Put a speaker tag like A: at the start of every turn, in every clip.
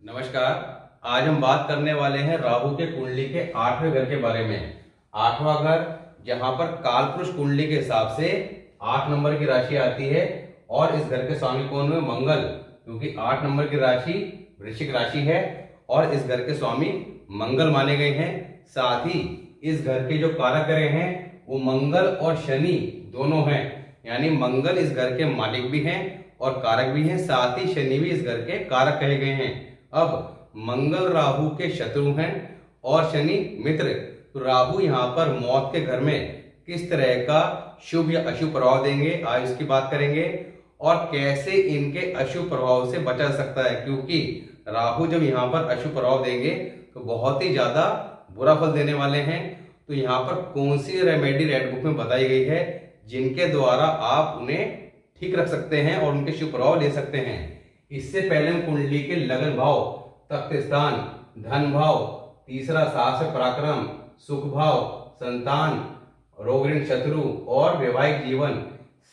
A: नमस्कार। आज हम बात करने वाले हैं राहु के कुंडली के 8वें घर के बारे में। 8वां घर जहां पर कालपुरुष कुंडली के हिसाब से 8 नंबर की राशि आती है और इस घर के स्वामी कौन है? मंगल, क्योंकि 8 नंबर की राशि वृश्चिक राशि है और इस घर के स्वामी मंगल माने गए हैं। साथ ही इस घर के जो कारक ग्रह हैं वो मंगल और शनि दोनों हैं, यानी मंगल इस घर के मालिक भी हैं और कारक भी हैं, साथ ही शनि भी इस घर के कारक कहे गए हैं। अब मंगल राहु के शत्रु हैं और शनि मित्र, तो राहु यहाँ पर मौत के घर में किस तरह का शुभ या अशुभ प्रभाव देंगे, आज इसकी बात करेंगे। और कैसे इनके अशुभ प्रभाव से बचा सकता है, क्योंकि राहु जब यहाँ पर अशुभ प्रभाव देंगे तो बहुत ही ज्यादा बुरा फल देने वाले हैं। तो यहाँ पर कौन सी रेमेडी रेड बुक में बताई गई है जिनके द्वारा आप उन्हें ठीक रख सकते हैं और उनके शुभ प्रभाव ले सकते हैं। इससे पहले हम कुंडली के लगन भाव, तख्त स्थान, धन भाव, तीसरा साहस पराक्रम, सुख भाव, संतान, रोग ऋण शत्रु और वैवाहिक जीवन,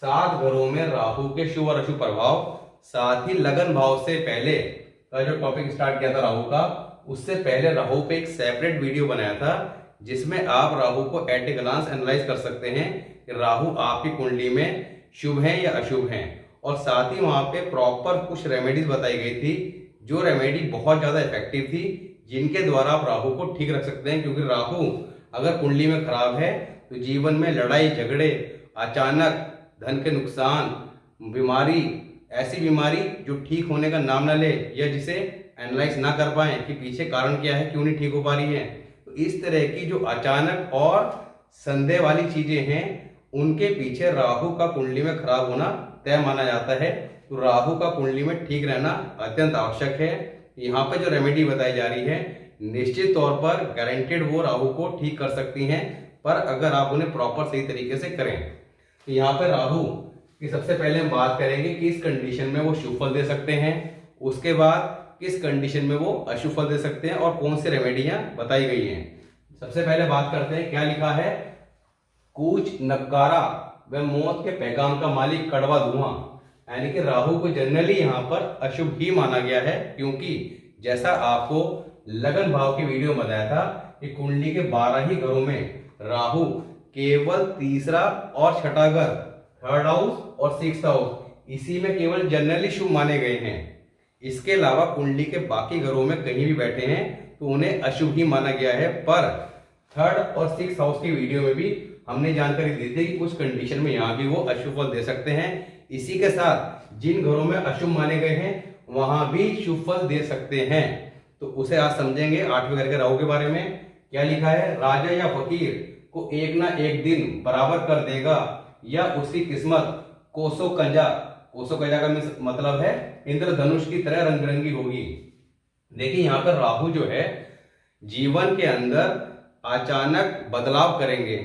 A: 7 घरों में राहु के शुभ और अशुभ प्रभाव, साथ ही लगन भाव से पहले का जो टॉपिक स्टार्ट किया था राहु का, उससे पहले राहु पे एक सेपरेट वीडियो बनाया था जिसमें आप राहु को एट ए ग्लांस एनालाइज कर सकते हैं कि राहु आपकी कुंडली में शुभ है या अशुभ है। और साथ ही वहां पे प्रॉपर कुछ रेमेडीज बताई गई थी जो रेमेडी बहुत ज्यादा इफेक्टिव थी, जिनके द्वारा आप राहु को ठीक रख सकते हैं। क्योंकि राहु अगर कुंडली में खराब है तो जीवन में लड़ाई झगड़े, अचानक धन के नुकसान, बीमारी, ऐसी बीमारी जो ठीक होने का नाम ना ले या जिसे एनालाइज ना कर पाए कि पीछे कारण क्या है, क्यों नहीं ठीक हो पा रही है, तो इस तरह की जो अचानक और संदेह वाली चीजें हैं उनके पीछे राहु का कुंडली में खराब होना तय माना जाता है। तो राहु का कुंडली में ठीक रहना अत्यंत आवश्यक है। यहाँ पे जो रेमेडी बताई जा रही है निश्चित तौर पर गारंटेड वो राहु को ठीक कर सकती हैं, पर अगर आप उन्हें प्रॉपर सही तरीके से करें। तो यहाँ पे राहु की सबसे पहले हम बात करेंगे कि इस कंडीशन में वो शुभ फल दे सकते हैं, उसके बाद किस कंडीशन में वो अशुभ फल दे सकते हैं और कौन सी रेमेडियां बताई गई हैं। सबसे पहले बात करते हैं क्या लिखा है। कूच, नकारा व मौत के पैगाम का मालिक कड़वा धुआं, यानी कि राहु को जनरली यहाँ पर अशुभ ही माना गया है, क्योंकि जैसा आपको लगन भाव की वीडियो में बताया था कि कुंडली के 12 ही घरों में राहु केवल तीसरा और छठा घर, थर्ड हाउस और 6th हाउस, इसी में केवल जनरली शुभ माने गए हैं। इसके अलावा कुंडली के बाकी घरों में कहीं भी बैठे हैं तो उन्हें अशुभ ही माना गया है। पर 3rd और 6th हाउस की वीडियो में भी हमने जानकारी दी थी कि कुछ कंडीशन में यहाँ भी वो अशुभ फल दे सकते हैं। इसी के साथ जिन घरों में अशुभ माने गए हैं वहां भी शुभ फल दे सकते हैं। तो उसे आज समझेंगे 8वें घर के राहु के बारे में। क्या लिखा है। राजा या फकीर को एक ना एक दिन बराबर कर देगा या उसकी किस्मत कोसो कंजा, कोसो कंजा का मतलब है इंद्रधनुष की तरह रंग बिरंगी होगी। देखिए यहाँ पर राहु जो है जीवन के अंदर अचानक बदलाव करेंगे,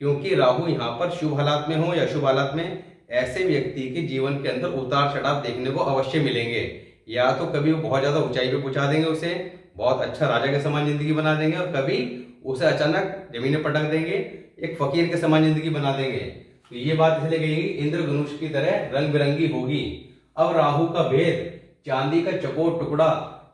A: क्योंकि राहु यहाँ पर शुभ हालात में हो या अशुभ हालात में, ऐसे व्यक्ति के जीवन के अंदर उतार चढ़ाव देखने को अवश्य मिलेंगे। या तो कभी वो बहुत ज्यादा ऊंचाई पे पहुंचा देंगे, उसे बहुत अच्छा राजा के समान जिंदगी बना देंगे, और कभी उसे अचानक जमीन में पटक देंगे, एक फकीर के समान जिंदगी बना देंगे। तो ये बात इसलिए गई इंद्रधनुष की तरह रंग बिरंगी होगी। अब राहु का भेद चांदी का चकोर टुकड़ा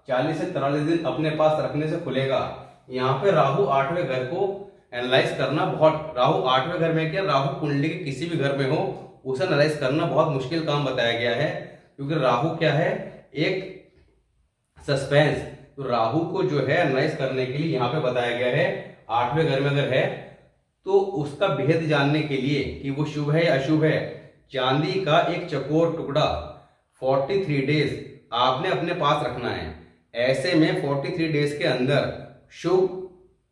A: 40 से 43 दिन अपने पास रखने से खुलेगा। यहाँ पे राहु 8वें घर को एनालाइज करना बहुत, राहु 8वें घर में क्या, राहु कुंडली के किसी भी घर में हो उसे एनालाइज करना बहुत मुश्किल काम बताया गया है, क्योंकि राहु क्या है, एक सस्पेंस। तो राहु को जो है एनालाइज करने के लिए यहाँ पे बताया गया है 8वें घर में अगर है तो उसका भेद जानने के लिए कि वो शुभ है या अशुभ है, चांदी का एक चकोर टुकड़ा 43 डेज आपने अपने पास रखना है। ऐसे में 43 डेज के अंदर शुभ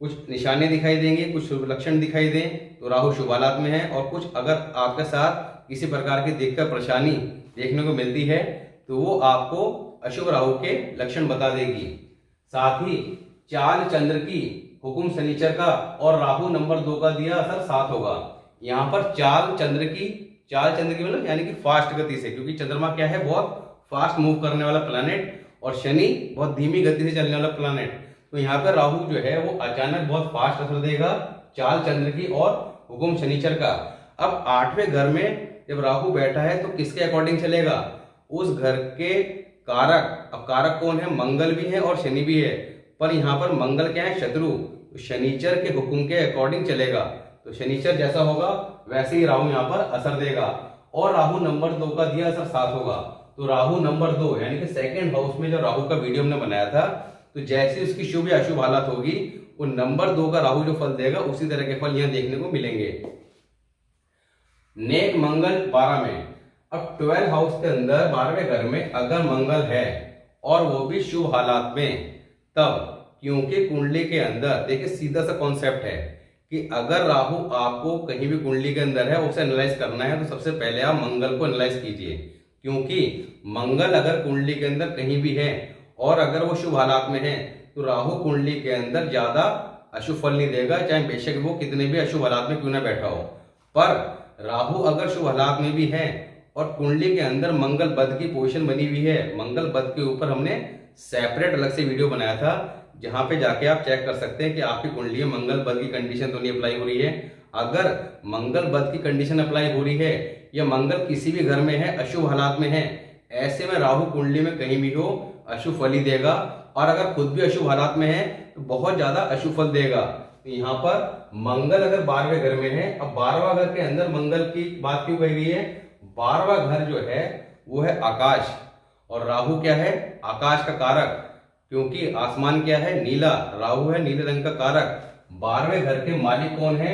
A: कुछ निशाने दिखाई देंगे, कुछ शुभ लक्षण दिखाई दें तो राहु शुभ हालात में है, और कुछ अगर आपके साथ किसी प्रकार की दिक्कत परेशानी देखने को मिलती है तो वो आपको अशुभ राहु के लक्षण बता देगी। साथ ही चाल चंद्र की हुकुम शनिचर का और राहु नंबर 2 का दिया असर 7 होगा। यहाँ पर चाल चंद्र की मतलब यानी कि फास्ट गति से, क्योंकि चंद्रमा क्या है, बहुत फास्ट मूव करने वाला प्लैनेट, और शनि बहुत धीमी गति से चलने वाला प्लैनेट। तो यहाँ पर राहु जो है वो अचानक बहुत फास्ट असर देगा चाल चंद्र की और हुकुम शनिचर का। अब 8वें घर में जब राहु बैठा है तो किसके अकॉर्डिंग चलेगा, उस घर के कारक, अब कारक कौन है, मंगल भी है और शनि भी है, पर यहाँ पर मंगल क्या है, शत्रु, तो शनिचर के हुक्म के अकॉर्डिंग चलेगा, तो शनिचर जैसा होगा वैसे ही राहु यहाँ पर असर देगा। और राहु नंबर 2 का दिया असर 7 होगा, तो राहु नंबर 2 यानी कि सेकंड हाउस में जो राहु का वीडियो हमने बनाया था, तो जैसे उसकी शुभ या अशुभ हालत होगी, वो नंबर 2 का राहु जो फल देगा उसी तरह के फल यहाँ देखने को मिलेंगे। नेक मंगल 12 में, अब 12 हाउस के अंदर 12वें घर में अगर मंगल है और वो भी शुभ हालात में, तब क्योंकि कुंडली के अंदर देखिए सीधा सा कॉन्सेप्ट है कि अगर राहु आपको कहीं भी कुंडली के अंदर है उसे एनालाइज करना है, तो सबसे पहले आप मंगल को एनालाइज कीजिए, क्योंकि मंगल अगर कुंडली के अंदर कहीं भी है और अगर वो शुभ हालात में है, तो राहु कुंडली के अंदर ज्यादा अशुभ फल नहीं देगा, चाहे बेशक वो कितने भी अशुभ हालात में क्यों ना बैठा हो। पर राहु अगर शुभ हालात में भी है और कुंडली के अंदर मंगल बद की पोजीशन बनी हुई है, मंगल बद के ऊपर हमने सेपरेट अलग से वीडियो बनाया था, जहां पे जाके आप चेक कर सकते हैं कि आपकी कुंडली में मंगल बद की कंडीशन तो नहीं अप्लाई हो रही है। अगर मंगल बद की कंडीशन अप्लाई हो रही है या मंगल किसी भी घर में है, अशुभ हालात में है, ऐसे में राहु कुंडली में कहीं भी हो अशुभ फल ही देगा, और अगर खुद भी अशुभ हालात में है तो बहुत ज्यादा अशुभ फल देगा। तो यहाँ पर मंगल अगर 12वें घर में है, अब 12वां घर के अंदर मंगल की बात क्यों कही गई है, 12वां घर जो है वो है आकाश, और राहु क्या है, आकाश का कारक, क्योंकि आसमान क्या है, नीला, राहु है नीले रंग का कारक। 12वें घर के मालिक कौन है,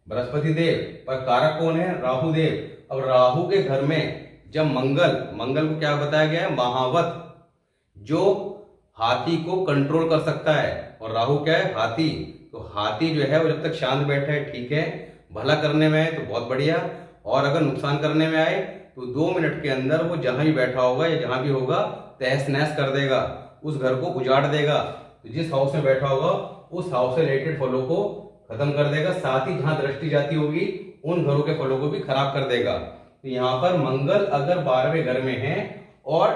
A: बृहस्पति देव, पर कारक कौन है, राहु देव। अब राहु के घर में जब मंगल को क्या बताया गया है, महावत, जो हाथी को कंट्रोल कर सकता है, और राहु क्या है, हाथी, तो हाथी जो है वो जब तक शांत बैठा है ठीक है, भला करने में है तो बहुत बढ़िया, और अगर नुकसान करने में आए तो 2 मिनट के अंदर वो जहां भी बैठा होगा या जहां भी होगा तहस नहस कर देगा, उस घर को उजाड़ देगा। तो जिस हाउस में बैठा होगा उस हाउस से रिलेटेड फलों को खत्म कर देगा, साथ ही जहां दृष्टि जाती होगी उन घरों के फलों को भी खराब कर देगा। तो यहाँ पर मंगल अगर 12वें घर में है और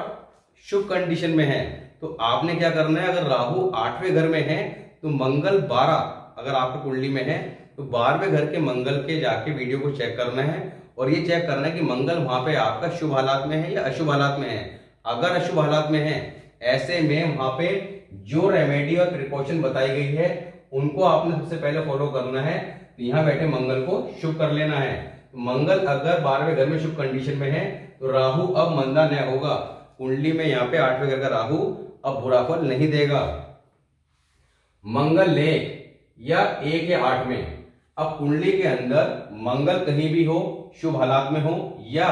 A: शुभ कंडीशन में है, तो आपने क्या करना है, अगर राहु 8वें घर में है तो मंगल 12 अगर आपकी कुंडली में है तो 12वें घर के मंगल के जाके वीडियो को चेक करना है, और ये चेक करना है कि मंगल वहां पे आपका शुभ हालात में है या अशुभ हालात में है। अगर अशुभ हालात में है, ऐसे में वहां पे जो रेमेडी और प्रिकॉशन बताई गई है उनको आपने सबसे पहले फॉलो करना है। तो यहाँ बैठे मंगल को शुभ कर लेना है। तो मंगल अगर 12वें घर में शुभ कंडीशन में है तो राहु अब मंदा न होगा, कुंडली में यहाँ पे 8वें घर का राहु अब बुरा फल नहीं देगा। मंगल लेख या 1 या 8 में, अब कुंडली के अंदर मंगल कहीं भी हो, शुभ हालात में हो या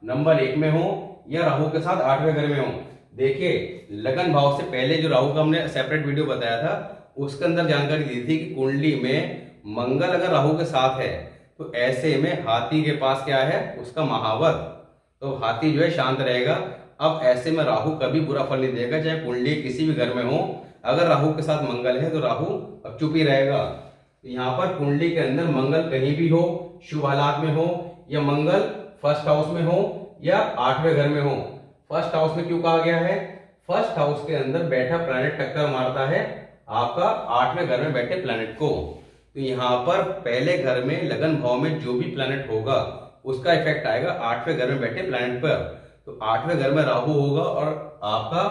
A: नंबर 1 में हो या राहु के साथ 8वें घर में हो। देखिए लगन भाव से पहले जो राहु का हमने सेपरेट वीडियो बताया था उसके अंदर जानकारी दी थी कि कुंडली में मंगल अगर राहु के साथ है तो ऐसे में हाथी के पास क्या है, उसका महावत, तो हाथी जो है शांत रहेगा। अब ऐसे में राहु कभी बुरा फल नहीं देगा, चाहे कुंडली किसी भी घर में हो, अगर राहु के साथ मंगल है तो राहु अब चुप ही रहेगा। यहाँ पर कुंडली के अंदर मंगल कहीं भी हो, शुभ हालात में हो या मंगल फर्स्ट हाउस में हो या 8वें घर में हो। फर्स्ट हाउस में क्यों कहा गया है, फर्स्ट हाउस के अंदर बैठा प्लैनेट टक्कर मारता है आपका 8वें घर में बैठे प्लैनेट को। तो यहाँ पर पहले घर में लगन भाव में जो भी प्लैनेट होगा उसका इफेक्ट आएगा 8वें घर में बैठे प्लैनेट पर। तो 8वें घर में राहु होगा और आपका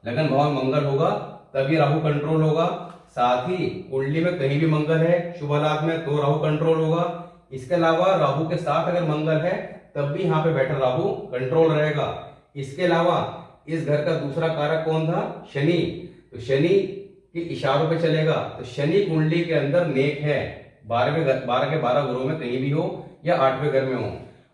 A: लगन भाव में मंगल होगा, तभी राहु कंट्रोल होगा। साथ ही कुंडली में कहीं भी मंगल है शुभ हालात में तो राहु कंट्रोल होगा। इसके अलावा राहु के साथ अगर मंगल है तब भी यहाँ पे बैठा राहु कंट्रोल रहेगा। इसके अलावा इस घर का दूसरा कारक कौन था, शनि, तो शनि के इशारों पे चलेगा। तो शनि कुंडली के अंदर नेक है, 12 के 12 घरों में कहीं भी हो या 8वें घर में हो।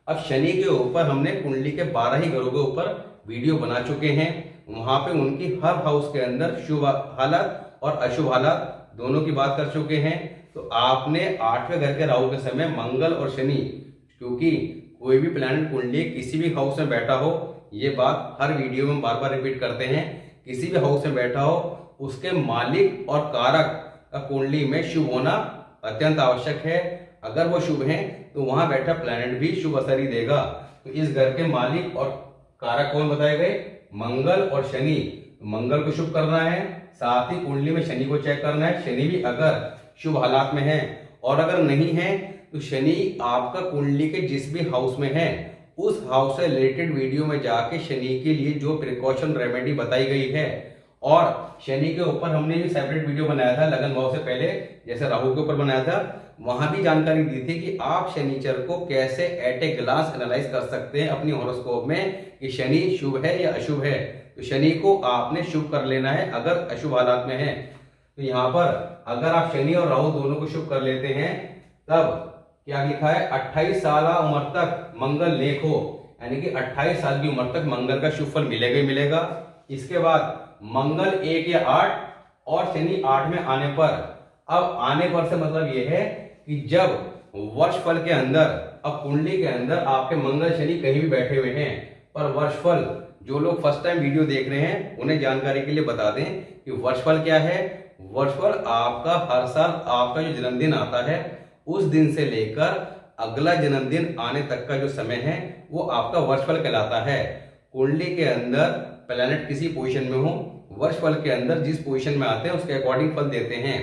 A: अब शनि के ऊपर हमने कुंडली के 12 ही घरों के ऊपर वीडियो बना चुके हैं, वहां पे उनकी हर हाउस के अंदर शुभ हालत और अशुभ हालत दोनों की बात कर चुके हैं। तो आपने 8वें घर के राहु के समय मंगल और शनि, क्योंकि कोई भी प्लैनेट कुंडली किसी भी हाउस में बैठा हो, ये बात हर वीडियो में बार बार रिपीट करते हैं, किसी भी हाउस में बैठा हो उसके मालिक और कारक का कुंडली में शुभ होना अत्यंत आवश्यक है। अगर वो शुभ है तो वहां बैठा प्लैनेट भी शुभ असर ही देगा। तो इस घर के मालिक और कारक कौन बताए गए, मंगल और शनि। मंगल को शुभ करना है, साथ ही कुंडली में शनि को चेक करना है। शनि भी अगर शुभ हालात में है और अगर नहीं है तो शनि आपका कुंडली के जिस भी हाउस में है उस हाउस से रिलेटेड वीडियो में जाके शनि के लिए जो प्रिकॉशन रेमेडी बताई गई है, और शनि के ऊपर हमने भी सेपरेट वीडियो बनाया था लगन भाव से पहले, जैसे राहु के ऊपर बनाया था, वहां भी जानकारी दी थी कि आप शनिचर को कैसे एट ए ग्लांस एनालाइज कर सकते हैं अपनी हॉरोस्कोप में कि शनि शुभ है या अशुभ है। तो शनि को आपने शुभ कर लेना है अगर अशुभ हालात में है। तो यहाँ पर अगर आप शनि और राहु दोनों को शुभ कर लेते हैं, तब क्या लिखा है, 28 साल उम्र तक मंगल लेख हो, यानी कि 28 साल की उम्र तक मंगल का शुभ फल मिलेगा ही मिलेगा। इसके बाद मंगल 1 या 8 और शनि 8 में आने पर, अब आने पर से मतलब यह है कि जब वर्षफल के अंदर, अब कुंडली के अंदर आपके मंगल शनि कहीं भी बैठे हुए हैं, पर वर्षफल, जो लोग फर्स्ट टाइम वीडियो देख रहे हैं उन्हें जानकारी के लिए बता दें कि वर्षफल क्या है। वर्षफल आपका हर साल आपका जो जन्मदिन आता है उस दिन से लेकर अगला जन्मदिन आने तक का जो समय है वो आपका वर्षफल कहलाता है। कुंडली के अंदर प्लैनेट किसी पोजीशन में हो, वर्षफल के अंदर जिस पोजीशन में आते हैं उसके अकॉर्डिंग फल देते हैं।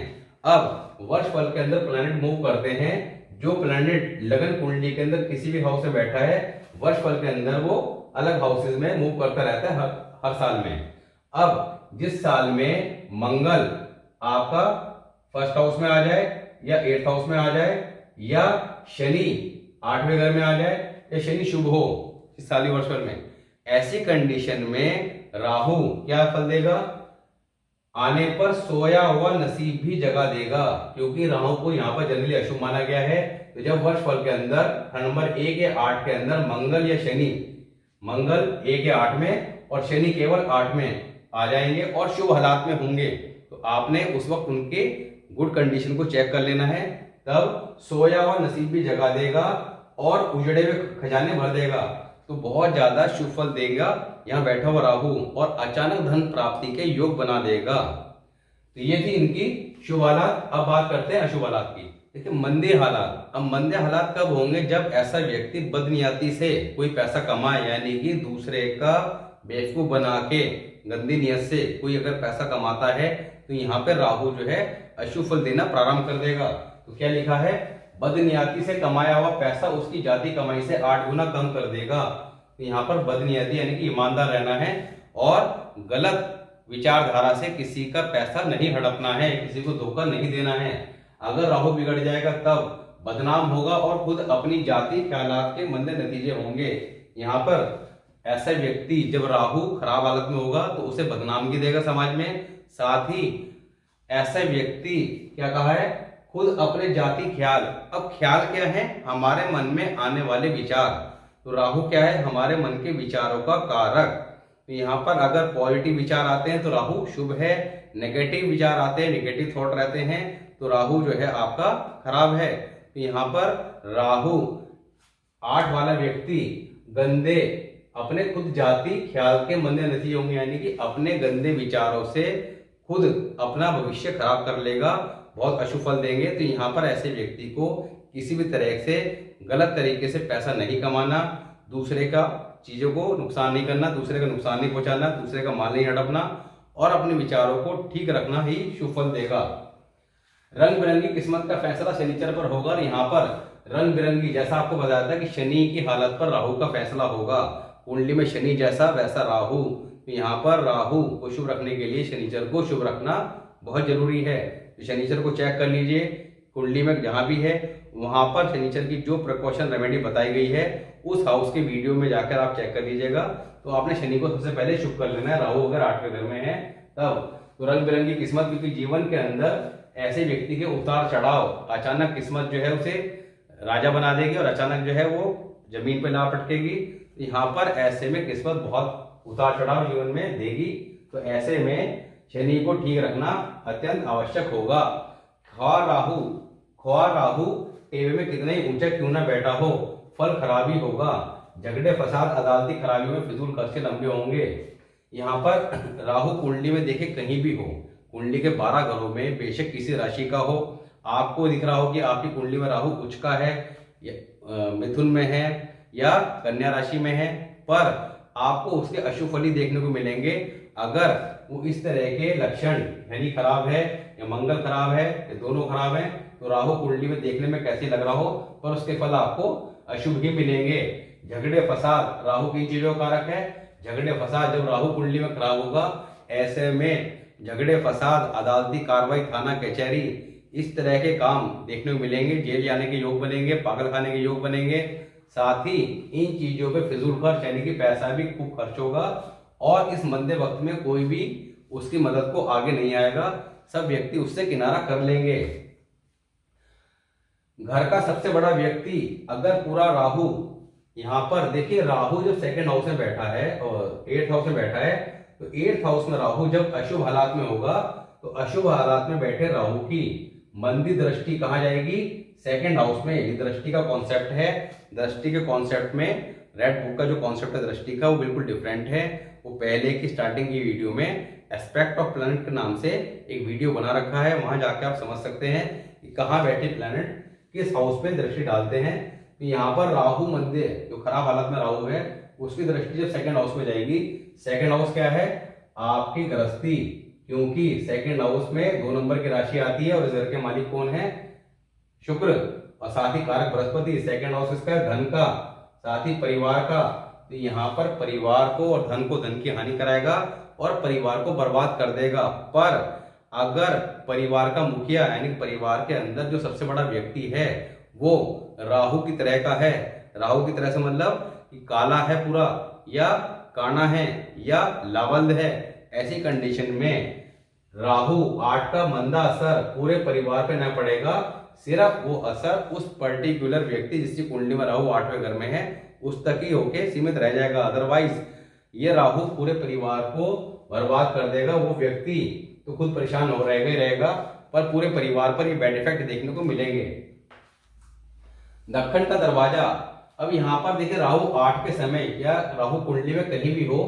A: अब वर्षफल के अंदर प्लैनेट मूव करते हैं, जो प्लैनेट लगन कुंडली के अंदर किसी भी हाउस में बैठा है, वर्षफल के अंदर वो अलग हाउसेज में मूव करता रहता है हर साल में। अब जिस साल में मंगल आपका फर्स्ट हाउस में आ जाए या 8th हाउस में आ जाए, या शनि 8वें घर में आ जाए, या शनि शुभ हो इस साली वर्षफल में, ऐसी कंडीशन में राहु क्या फल देगा, आने पर सोया हुआ नसीब भी जगा देगा, क्योंकि राहु को यहाँ पर जनरली अशुभ माना गया है। तो जब वर्षफल के अंदर नंबर 1 या 8 के अंदर मंगल या शनि, मंगल 1 या 8 में और शनि केवल 8 में आ जाएंगे और शुभ हालात में होंगे, तो आपने उस वक्त उनके गुड कंडीशन को चेक कर लेना है। तब सोया हुआ नसीब भी जगा देगा और उजड़े हुए खजाने भर देगा, तो बहुत ज्यादा शुभ फल देगा यहाँ बैठा हुआ राहु, और अचानक धन प्राप्ति के योग बना देगा। तो ये थी इनकी शुभ हालात। अब बात करते हैं अशुभ हालात की। देखिए मंदे हालात। अब मंदे हालात कब होंगे, जब ऐसा व्यक्ति बदनियती से कोई पैसा कमाए, यानी कि दूसरे का बेवकूफ बना के गंदी नियत से कोई अगर पैसा कमाता है, तो यहाँ पे राहु जो है अशुभ फल देना प्रारंभ कर देगा। तो क्या लिखा है, बदनियती से कमाया हुआ पैसा उसकी जाति कमाई से 8 गुना कम कर देगा। तो यहाँ पर बदनियती यानी कि ईमानदार रहना है और गलत विचारधारा से किसी का पैसा नहीं हड़पना है, किसी को धोखा नहीं देना है। अगर राहु बिगड़ जाएगा तब बदनाम होगा और खुद अपनी जाति ख्यालात के मंदे नतीजे होंगे। यहाँ पर ऐसा व्यक्ति जब राहु खराब हालत में होगा तो उसे बदनामगी देगा समाज में। साथ ही ऐसा व्यक्ति क्या कहा है, खुद अपने जाति ख्याल। अब ख्याल क्या है, हमारे मन में आने वाले विचार। तो राहु क्या है, हमारे मन के विचारों का कारक। तो यहाँ पर अगर पॉजिटिव विचार आते हैं तो राहु शुभ है, नेगेटिव विचार आते हैं, नेगेटिव थॉट रहते हैं तो राहु जो है आपका खराब है। तो यहाँ पर राहु 8 वाला व्यक्ति गंदे अपने खुद जाति ख्याल के मंदे नतीजे होंगे, यानी कि अपने गंदे विचारों से खुद अपना भविष्य खराब कर लेगा, बहुत अशुभ फल देंगे। तो यहाँ पर ऐसे व्यक्ति को किसी भी तरह से गलत तरीके से पैसा नहीं कमाना, दूसरे का चीजों को नुकसान नहीं करना, दूसरे का नुकसान नहीं पहुंचाना, दूसरे का माल नहीं हड़पना और अपने विचारों को ठीक रखना ही शुभ फल देगा। रंग बिरंगी किस्मत का फैसला शनिचर पर होगा। और यहाँ पर रंग बिरंगी, जैसा आपको बताया था कि शनि की हालत पर राहु का फैसला होगा, कुंडली में शनि जैसा वैसा राहु। तो यहाँ पर राहु को शुभ रखने के लिए शनिचर को शुभ रखना बहुत जरूरी है। तो शनिचर को चेक कर लीजिए, कुंडली में जहां भी है वहां पर शनिचर की जो प्रिकॉशन रेमेडी बताई गई है उस हाउस के वीडियो में जाकर आप चेक कर लीजिएगा। तो आपने शनि को सबसे पहले शुभ कर लेना है, राहु अगर 8वें घर में है तब। तो रंग बिरंगी किस्मत, क्योंकि जीवन के अंदर ऐसे व्यक्ति के उतार चढ़ाव, अचानक किस्मत जो है उसे राजा बना देगी और अचानक जो है वो जमीन पर ला पटकेगी। यहाँ पर ऐसे में किस्मत बहुत उतार चढ़ाव जीवन में देगी। तो ऐसे में शनि को ठीक रखना अत्यंत आवश्यक होगा। ख्वा राहु टेबे में कितने ही ऊंचा क्यों ना बैठा हो, फल खराबी होगा। झगड़े फसाद अदालती खराबी में फिजूल खर्चे लंबे होंगे। यहाँ पर राहु कुंडली में देखे कहीं भी हो, कुंडली के 12 घरों में बेशक किसी राशि का हो, आपको दिख रहा हो कि आपकी कुंडली में राहु उच्च का है, मिथुन में है या कन्या राशि में है, पर आपको उसके अशुभ फल ही देखने को मिलेंगे। अगर वो इस तरह के लक्षण यानी खराब है या मंगल खराब है या दोनों खराब हैं, तो राहु कुंडली में देखने में कैसे लग रहा हो पर उसके फल आपको अशुभ ही मिलेंगे। झगड़े फसाद, राहु किन चीजों का कारक है? झगड़े फसाद। जब राहु कुंडली में खराब होगा, ऐसे में झगड़े फसाद, अदालती कार्रवाई, थाना कचहरी, इस तरह के काम देखने को मिलेंगे। जेल जाने के योग बनेंगे, पागल खाने के योग बनेंगे। साथ ही इन चीजों पे फिजूल खर्च यानी कि पैसा भी खूब खर्च होगा, और इस मंदे वक्त में कोई भी उसकी मदद को आगे नहीं आएगा, सब व्यक्ति उससे किनारा कर लेंगे। घर का सबसे बड़ा व्यक्ति अगर पूरा राहु, यहां पर देखिए राहु जब सेकंड हाउस में बैठा है और 8th हाउस में बैठा है, तो 8th हाउस में राहु जब अशुभ हालात में होगा, तो अशुभ हालात में बैठे राहु की मंदी दृष्टि कहां जाएगी? सेकंड हाउस में। ये दृष्टि का कॉन्सेप्ट है। दृष्टि के कॉन्सेप्ट में रेड बुक का जो कॉन्सेप्ट है दृष्टि का, वो बिल्कुल डिफरेंट है। वो पहले की स्टार्टिंग की वीडियो में एस्पेक्ट ऑफ प्लैनेट के नाम से एक वीडियो बना रखा है, वहां जाके आप समझ सकते हैं कि कहां बैठे प्लैनेट किस हाउस पे दृष्टि डालते हैं। तो यहाँ पर राहु मंदिर जो खराब हालत में राहु है, उसकी दृष्टि जब सेकंड हाउस में जाएगी, सेकंड हाउस क्या है? आपकी गृहस्थी, क्योंकि सेकंड हाउस में 2 नंबर की राशि आती है और इस घर के मालिक कौन है? शुक्र, और साथ ही कारक बृहस्पति। सेकंड हाउस इसका धन का, साथ ही परिवार का। तो यहाँ पर परिवार को और धन की हानि कराएगा और परिवार को बर्बाद कर देगा। पर अगर परिवार का मुखिया यानी परिवार के अंदर जो सबसे बड़ा व्यक्ति है वो राहु की तरह का है, राहु की तरह से मतलब कि काला है पूरा, या काना है, या लावल्द है, ऐसी कंडीशन में राहु 8 का मंदा असर पूरे परिवार पे न पड़ेगा, सिर्फ वो असर उस पर्टिकुलर व्यक्ति जिसकी कुंडली में राहु 8वें घर में है उस तक ही होके सीमित रह जाएगा। अदरवाइज ये राहु पूरे परिवार को बर्बाद कर देगा। वो व्यक्ति तो खुद परेशान हो रहेगा ही रहेगा, पर पूरे परिवार पर ये बैड इफेक्ट देखने को मिलेंगे। दक्षिण का दरवाजा, अब यहाँ पर देखिए राहु 8 के समय या राहु कुंडली में कहीं भी हो,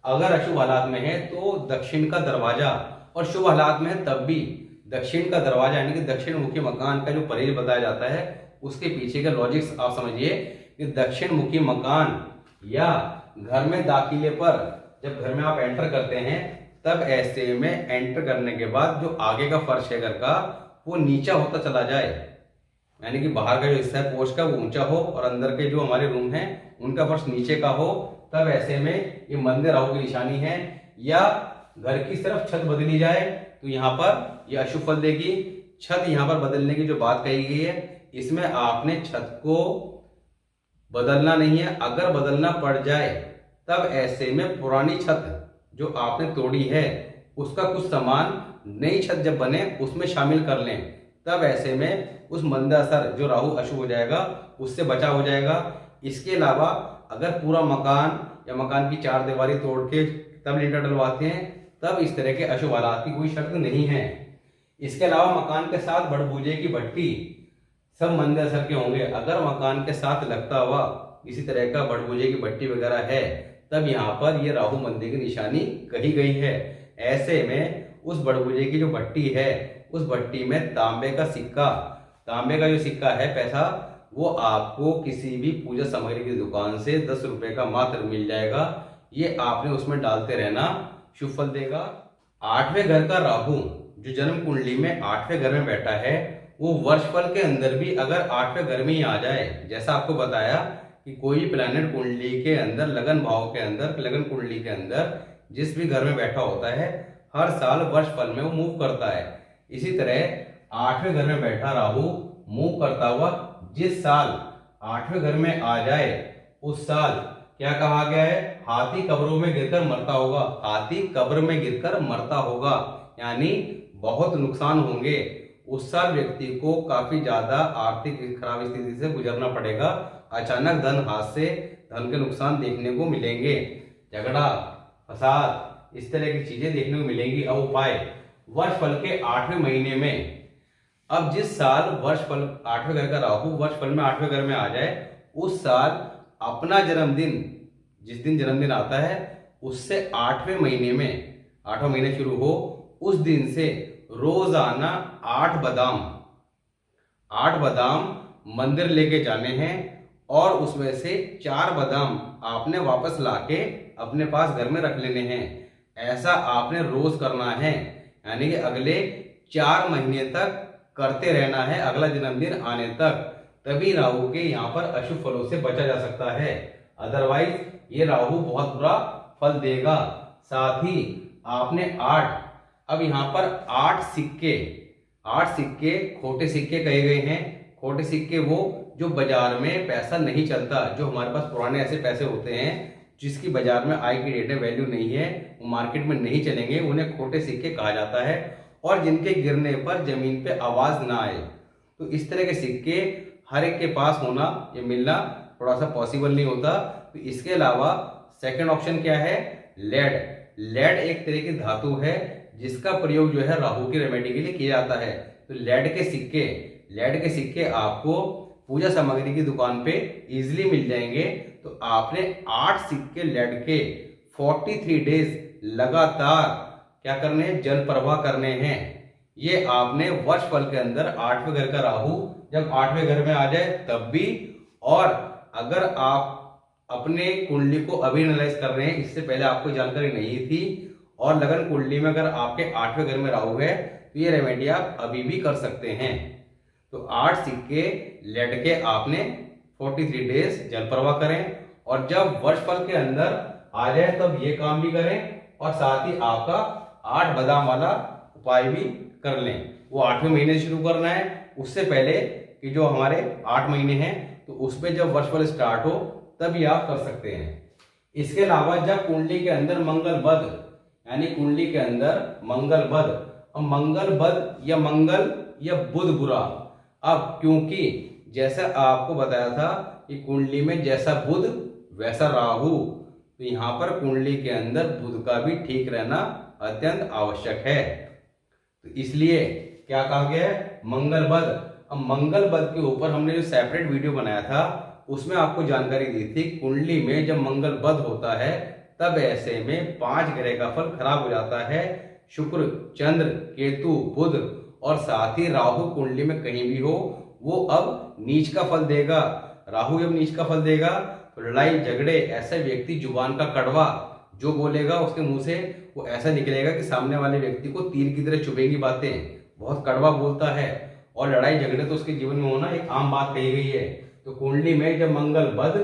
A: अगर अशुभ हालात में है तो दक्षिण का दरवाजा, और शुभ हालात में है तब भी दक्षिण का दरवाजा यानी कि दक्षिण मुखी मकान का जो परहेज बताया जाता है उसके पीछे का लॉजिक्स आप समझिए कि दक्षिण मुखी मकान या घर में दाखिले पर जब घर में आप एंटर करते हैं, तब ऐसे में एंटर करने के बाद जो आगे का फर्श है घर का वो नीचा होता चला जाए, यानी कि बाहर का जो हिस्सा है पोर्च का वो ऊंचा हो और अंदर के जो हमारे रूम हैं उनका फर्श नीचे का हो, तब ऐसे में ये मंदे राहु की निशानी है। या घर की सिर्फ छत बदली जाए तो यहाँ पर ये अशुभ फल देगी। छत यहाँ पर बदलने की जो बात कही गई है, इसमें आपने छत को बदलना नहीं है। अगर बदलना पड़ जाए तब ऐसे में पुरानी छत जो आपने तोड़ी है उसका कुछ सामान नई छत जब बने उसमें शामिल कर लें, तब ऐसे में उस मंदा असर जो राहु अशुभ हो जाएगा उससे बचा हो जाएगा। इसके अलावा अगर पूरा मकान या मकान की 4 दीवारी तोड़ के तब लिंटर डलवाते हैं, तब इस तरह के अशुभ हालात की कोई शर्त नहीं है। इसके अलावा मकान के साथ बड़बूजे की भट्टी सब मंदे असर के होंगे। अगर मकान के साथ लगता हुआ किसी तरह का बड़बूजे की भट्टी वगैरह है, तब यहाँ पर ये राहु मंदे की निशानी कही गई है। ऐसे में उस बड़बूजे की जो भट्टी है उस भट्टी में तांबे का सिक्का, तांबे का जो सिक्का है पैसा, वो आपको किसी भी पूजा सामग्री की दुकान से 10 रुपए का मात्र मिल जाएगा। ये आपने उसमें डालते रहना, शुभ फल देगा। 8वें घर का राहु जो जन्म कुंडली में 8वें घर में बैठा है, वो वर्षफल के अंदर भी अगर 8वें घर में ही आ जाए, जैसा आपको बताया कि कोई प्लैनेट कुंडली के अंदर लगन भाव के अंदर, लगन कुंडली के अंदर जिस भी घर में बैठा होता है हर साल वर्षफल में वो मूव करता है। इसी तरह 8वें घर में बैठा राहु मूव करता हुआ जिस साल 8वें घर में आ जाए उस साल क्या कहा गया है? हाथी कब्रों में गिरकर मरता होगा। हाथी कब्र में गिरकर मरता होगा यानी बहुत नुकसान होंगे। उस साल व्यक्ति को काफी ज्यादा आर्थिक खराब स्थिति से गुजरना पड़ेगा। अचानक धन हाथ से धन के नुकसान देखने को मिलेंगे, झगड़ा फसाद इस तरह की चीजें देखने को मिलेंगी। अब उपाय, वर्षफल के 8वें महीने में, अब जिस साल वर्षफल 8वें घर का राहु वर्षफल में 8वें घर में आ जाए, उस साल अपना जन्मदिन जिस दिन जन्मदिन आता है उससे 8वें महीने में, 8वां महीना शुरू हो उस दिन से रोजाना 8 बादाम मंदिर लेके जाने हैं और उसमें से 4 बादाम आपने वापस लाके अपने पास घर में रख लेने हैं। ऐसा आपने रोज करना है, यानी कि अगले 4 महीने तक करते रहना है, अगला जन्मदिन आने तक। तभी राहु के यहाँ पर अशुभ फलों से बचा जा सकता है। अदरवाइज ये राहु बहुत बुरा फल देगा। साथ ही आपने 8, अब यहाँ पर 8 सिक्के खोटे सिक्के कहे गए हैं। खोटे सिक्के वो जो बाजार में पैसा नहीं चलता, जो हमारे पास पुराने ऐसे पैसे होते हैं जिसकी बाजार में आज की डेट में वैल्यू नहीं है, वो मार्केट में नहीं चलेंगे, उन्हें खोटे सिक्के कहा जाता है। और जिनके गिरने पर जमीन पे आवाज ना आए, तो इस तरह के सिक्के हर एक के पास होना, ये मिलना थोड़ा सा पॉसिबल नहीं होता। तो इसके अलावा सेकंड ऑप्शन क्या है, लेड एक तरह की धातु है जिसका प्रयोग जो है राहु की रेमेडी के लिए किया जाता है। तो लेड के सिक्के आपको पूजा सामग्री की दुकान पे इजीली मिल जाएंगे। तो आपने 8 सिक्के लेड के 43 डेज लगातार क्या करने हैं, जल प्रवाह करने हैं। ये आपने वर्ष फल के अंदर 8वें घर का राहु जब 8वें घर में आ जाए तब भी, और अगर आप अपने कुंडली को अभी एनालाइज कर रहे हैं, इससे पहले आपको जानकारी नहीं थी, और लगन कुंडली में अगर आपके 8वें घर में राहु है तो ये रेमेडी आप अभी भी कर सकते हैं। तो 8 सिक्के लेड के आपने 43 डेज जल प्रवाह करें, और जब वर्ष फल के अंदर आ जाए तब ये काम भी करें, और साथ ही आपका 8 बादाम वाला उपाय भी कर लें। वो 8वें महीने से शुरू करना है, उससे पहले कि जो हमारे 8 महीने हैं तो उसमें जब वर्ष फल स्टार्ट हो तभी आप कर सकते हैं। इसके अलावा जब कुंडली के अंदर मंगल बद, यानी कुंडली के अंदर मंगल बद, अब मंगल बद या मंगल या बुध बुरा, अब क्योंकि जैसा आपको बताया था कि कुंडली में जैसा बुध वैसा राहु, तो यहाँ पर कुंडली के अंदर बुध का भी ठीक रहना अत्यंत आवश्यक है। तो इसलिए क्या कहा गया है, मंगल बद। अब मंगल बद के ऊपर हमने जो सेपरेट वीडियो बनाया था उसमें आपको जानकारी दी थी, कुंडली में जब मंगल बद होता है तब ऐसे में 5 ग्रह का फल खराब हो जाता है। शुक्र, चंद्र, केतु, बुध और साथ ही राहु कुंडली में कहीं भी हो, वो अब नीच का फल देगा। राहु जब नीच का फल देगा तो लड़ाई झगड़े, ऐसे व्यक्ति जुबान का कड़वा जो बोलेगा उसके मुंह से वो ऐसा निकलेगा कि सामने वाले व्यक्ति को तीर की तरह चुभेगी बातें, बहुत कड़वा बोलता है, और लड़ाई झगड़े तो उसके जीवन में होना एक आम बात कही गई है। तो कुंडली में जब मंगल बद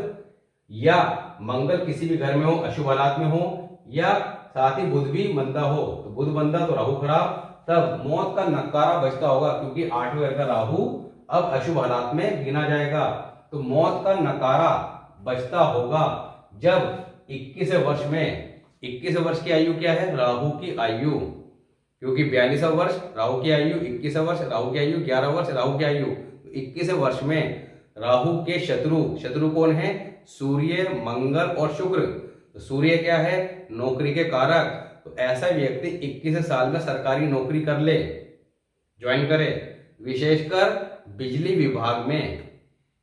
A: या मंगल किसी भी घर में हो, अशुभ हालात में हो, या साथ ही बुध भी मंदा हो, तो बुध मंदा तो राहु खराब, तब मौत का नकारा बचता होगा, क्योंकि 8वें घर का राहु अब अशुभ हालात में गिना जाएगा। तो मौत का नकारा बचता होगा जब 21 वर्ष में, 21 वर्ष की आयु क्या है, राहु की आयु, क्योंकि 42वां वर्ष राहु की आयु, 21 वर्ष राहु की आयु, 11 वर्ष राहु की आयु। तो 21 वर्ष में राहु के शत्रु कौन है, सूर्य, मंगल और शुक्र। तो सूर्य क्या है, नौकरी के कारक। तो ऐसा व्यक्ति 21 साल में सरकारी नौकरी कर ले, ज्वाइन करे, विशेषकर बिजली विभाग में,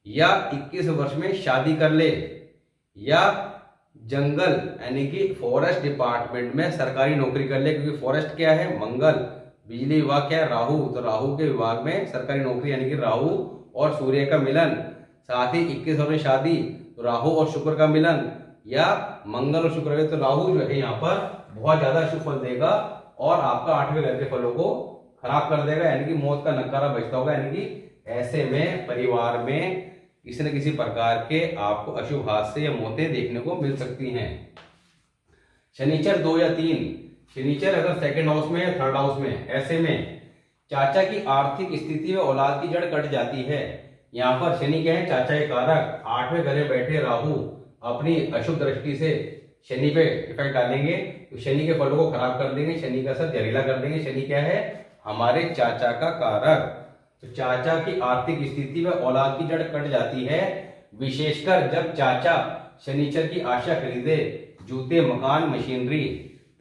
A: या 21 वर्ष में शादी कर ले, या जंगल यानी कि फॉरेस्ट डिपार्टमेंट में सरकारी नौकरी कर ले, क्योंकि फॉरेस्ट क्या है, मंगल, बिजली विभाग क्या है, राहु। तो राहु के विभाग में सरकारी नौकरी यानी कि राहु और सूर्य का मिलन, साथ ही 21 वर्ष में शादी, तो राहु और शुक्र का मिलन, या मंगल और शुक्र, तो राहु जो है यहाँ पर बहुत ज्यादा शुभ फल देगा और आपका 8वें घर के फलों को खराब कर देगा, यानी कि मौत का नकारा बचता होगा। यानी कि ऐसे में परिवार में किसी न किसी प्रकार के आपको अशुभ हादसे या मौतें देखने को मिल सकती हैं। शनिचर 2 या 3, शनिचर अगर सेकंड हाउस में या थर्ड हाउस में, ऐसे में चाचा की आर्थिक स्थिति में औलाद की जड़ कट जाती है। यहाँ पर शनि क्या है, चाचा के कारक। 8वें घर में बैठे राहु अपनी अशुभ दृष्टि से शनि पे इफेक्ट डालेंगे, तो शनि के फलों को खराब कर देंगे, शनि का असर जहरीला कर देंगे। शनि क्या है, हमारे चाचा का कारक। तो चाचा की आर्थिक स्थिति में औलाद की जड़ कट जाती है, विशेषकर जब चाचा शनिचर की आशा खरीदे, जूते, मकान, मशीनरी,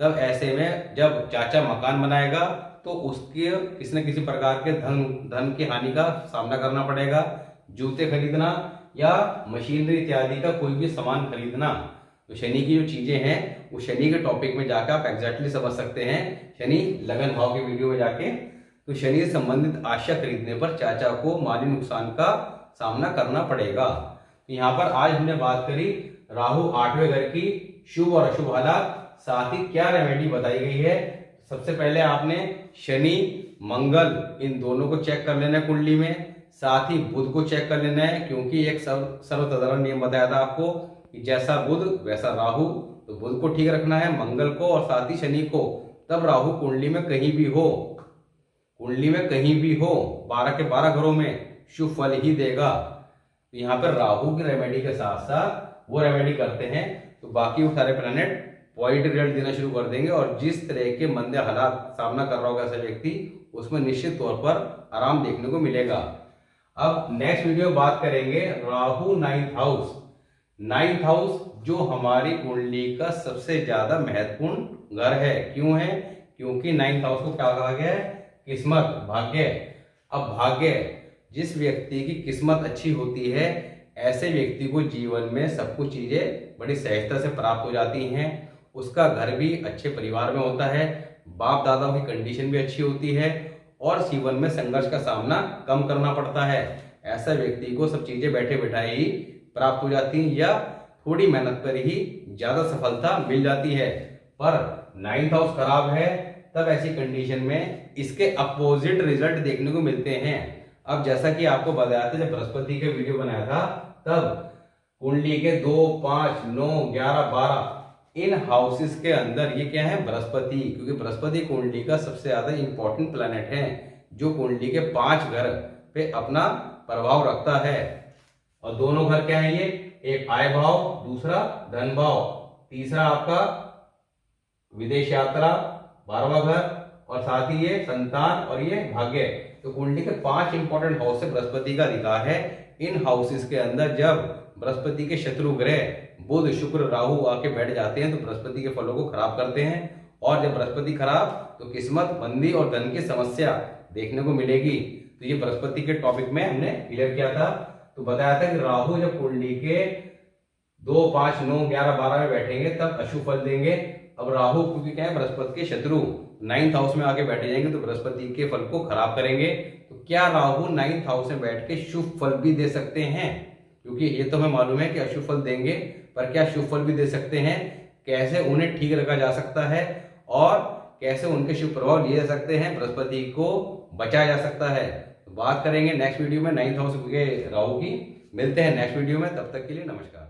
A: तब ऐसे में जब चाचा मकान बनाएगा तो उसके किसी न किसी प्रकार के धन की हानि का सामना करना पड़ेगा। जूते खरीदना या मशीनरी इत्यादि का कोई भी सामान खरीदना, तो शनि की जो चीजें हैं वो शनि के टॉपिक में जाकर आप एग्जैक्टली समझ सकते हैं, शनि लगन भाव के वीडियो में जाके। तो शनि से संबंधित आशा खरीदने पर चाचा को माली नुकसान का सामना करना पड़ेगा। तो यहाँ पर आज हमने बात करी राहु 8वें घर की शुभ और अशुभ हालात, साथ ही क्या रेमेडी बताई गई है। सबसे पहले आपने शनि, मंगल इन दोनों को चेक कर लेना है कुंडली में, साथ ही बुध को चेक कर लेना है, क्योंकि एक सर्वसाधारण नियम बताया था आपको कि जैसा बुध वैसा राहु, तो बुध को ठीक रखना है, मंगल को और साथ ही शनि को। तब राहु कुंडली में कहीं भी हो, कुंडली में कहीं भी हो, 12 के 12 घरों में शुभ फल ही देगा। तो यहाँ पर राहु की रेमेडी के साथ साथ वो रेमेडी करते हैं तो बाकी वो सारे प्लैनेट पॉजिटिव रिजल्ट देना शुरू कर देंगे। और जिस तरह के मंदे हालात सामना कर रहा होगा ऐसा व्यक्ति, उसमें निश्चित तौर पर आराम देखने को मिलेगा। अब नेक्स्ट वीडियो बात करेंगे Rahu 9th house. 9th house जो हमारी कुंडली का सबसे ज्यादा महत्वपूर्ण घर है। क्यों है? क्योंकि 9th हाउस को क्या कहा गया है? किस्मत, भाग्य। अब भाग्य, जिस व्यक्ति की किस्मत अच्छी होती है ऐसे व्यक्ति को जीवन में सब कुछ चीजें बड़ी सहजता से प्राप्त हो जाती हैं। उसका घर भी अच्छे परिवार में होता है, बाप दादाओं की कंडीशन भी अच्छी होती है और जीवन में संघर्ष का सामना कम करना पड़ता है। ऐसा व्यक्ति को सब चीजें बैठे बैठाए ही प्राप्त हो जाती हैं या थोड़ी मेहनत पर ही ज्यादा सफलता मिल जाती है। पर 9th हाउस खराब है तब ऐसी कंडीशन में इसके अपोजिट रिजल्ट देखने को मिलते हैं। अब जैसा कि आपको बताया था जब बृहस्पति के वीडियो बनाया था, तब कुंडली के 2, 5, 9, 11, 12 इन हाउसेस के अंदर ये क्या है? बृहस्पति। क्योंकि बृहस्पति कुंडली का सबसे ज्यादा इंपॉर्टेंट प्लैनेट है जो कुंडली के 5 घर पे अपना प्रभाव रखता है। और दोनों घर क्या है? ये एक आय भाव, दूसरा धन भाव, तीसरा आपका विदेश यात्रा, 12वां घर, और साथ ही ये संतान और ये भाग्य। तो कुंडली के 5 इंपॉर्टेंट हाउस से बृहस्पति का अधिकार है। इन हाउसेस के अंदर जब बृहस्पति के शत्रु ग्रह बुध, शुक्र, राहु आके बैठ जाते हैं तो बृहस्पति के फलों को खराब करते हैं। और जब बृहस्पति खराब तो किस्मत, मंदी और धन की समस्या देखने को मिलेगी। तो ये बृहस्पति के टॉपिक में हमने क्लियर किया था। तो बताया था कि राहु जब कुंडली के 2, 5, 9, 11, 12 में बैठेंगे तब अशुभ फल देंगे। अब राहु क्योंकि क्या है? बृहस्पति के शत्रु 9th हाउस में आके बैठे जाएंगे तो बृहस्पति के फल को खराब करेंगे। तो क्या राहु 9th हाउस में बैठ के शुभ फल भी दे सकते हैं? क्योंकि ये तो हमें मालूम है कि अशुभ फल देंगे, पर क्या शुभ फल भी दे सकते हैं? कैसे उन्हें ठीक रखा जा सकता है और कैसे उनके शुभ प्रभाव लिए जा सकते हैं, बृहस्पति को बचाया जा सकता है? तो बात करेंगे नेक्स्ट वीडियो में 9th हाउस के राहु की। मिलते हैं नेक्स्ट वीडियो में, तब तक के लिए नमस्कार।